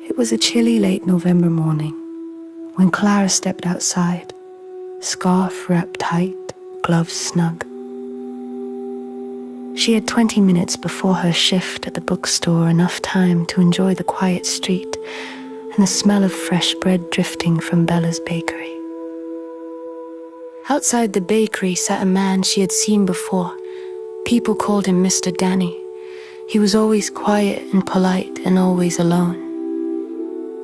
It was a chilly late November morning when Clara stepped outside, scarf wrapped tight, gloves snug. She had 20 minutes before her shift at the bookstore, enough time to enjoy the quiet street and the smell of fresh bread drifting from Bella's bakery. Outside the bakery sat a man she had seen before. People called him Mr. Danny. He was always quiet and polite and always alone.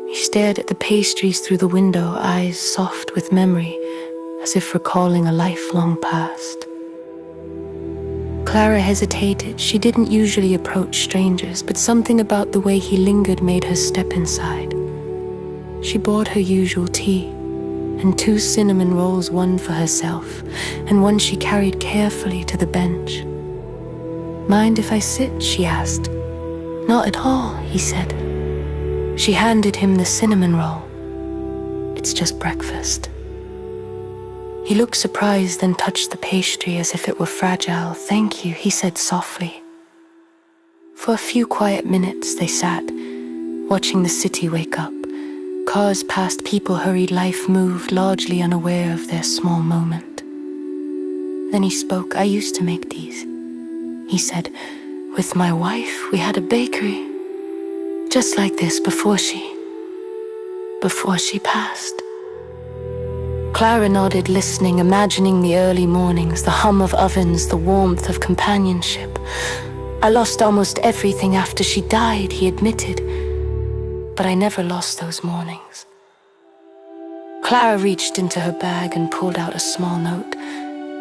He stared at the pastries through the window, eyes soft with memory, as if recalling a lifelong past. Clara hesitated. She didn't usually approach strangers, but something about the way he lingered made her step inside. She bought her usual tea and 2 cinnamon rolls, one for herself and one she carried carefully to the bench. "Mind if I sit?" she asked. "Not at all," he said. She handed him the cinnamon roll. "It's just breakfast." He looked surprised and touched the pastry as if it were fragile. "Thank you," he said softly. For a few quiet minutes they sat, watching the city wake up. Cars passed, people hurried, life moved, largely unaware of their small moment. Then he spoke. "I used to make these," he said. "With my wife, we had a bakery. Just like this before she passed." Clara nodded, listening, imagining the early mornings, the hum of ovens, the warmth of companionship. "I lost almost everything after she died," he admitted, "but I never lost those mornings." Clara reached into her bag and pulled out a small note.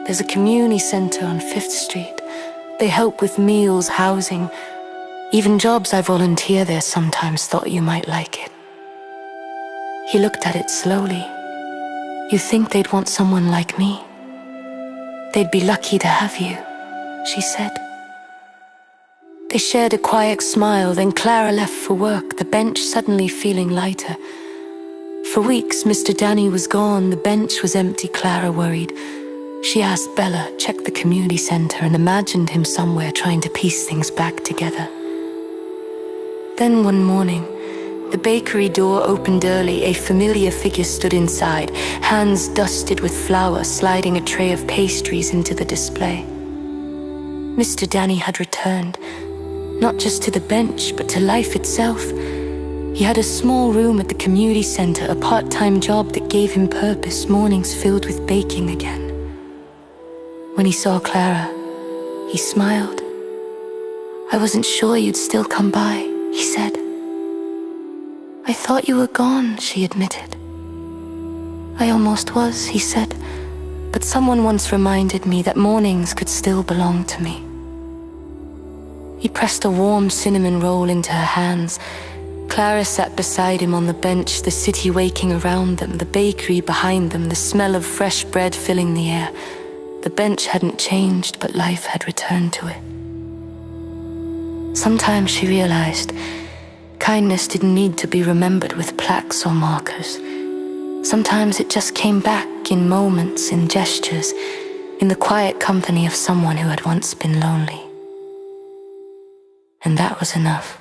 "There's a community center on 5th Street. They help with meals, housing, even jobs. I volunteer there sometimes. Thought you might like it." He looked at it slowly. "You think they'd want someone like me? They'd be lucky to have you," she said. They shared a quiet smile, then Clara left for work, the bench suddenly feeling lighter. For weeks, Mr. Danny was gone. The bench was empty. Clara worried. She asked Bella, checked the community center, and imagined him somewhere trying to piece things back together. Then one morning, the bakery door opened early. A familiar figure stood inside, hands dusted with flour, sliding a tray of pastries into the display. Mr. Danny had returned, not just to the bench, but to life itself. He had a small room at the community center, a part-time job that gave him purpose, mornings filled with baking again. When he saw Clara, he smiled. "I wasn't sure you'd still come by," he said. "I thought you were gone," she admitted. "I almost was," he said, "but someone once reminded me that mornings could still belong to me." He pressed a warm cinnamon roll into her hands. Clara sat beside him on the bench, the city waking around them, the bakery behind them, the smell of fresh bread filling the air. The bench hadn't changed, but life had returned to it. Sometimes she realized kindness didn't need to be remembered with plaques or markers. Sometimes it just came back in moments, in gestures, in the quiet company of someone who had once been lonely. And that was enough.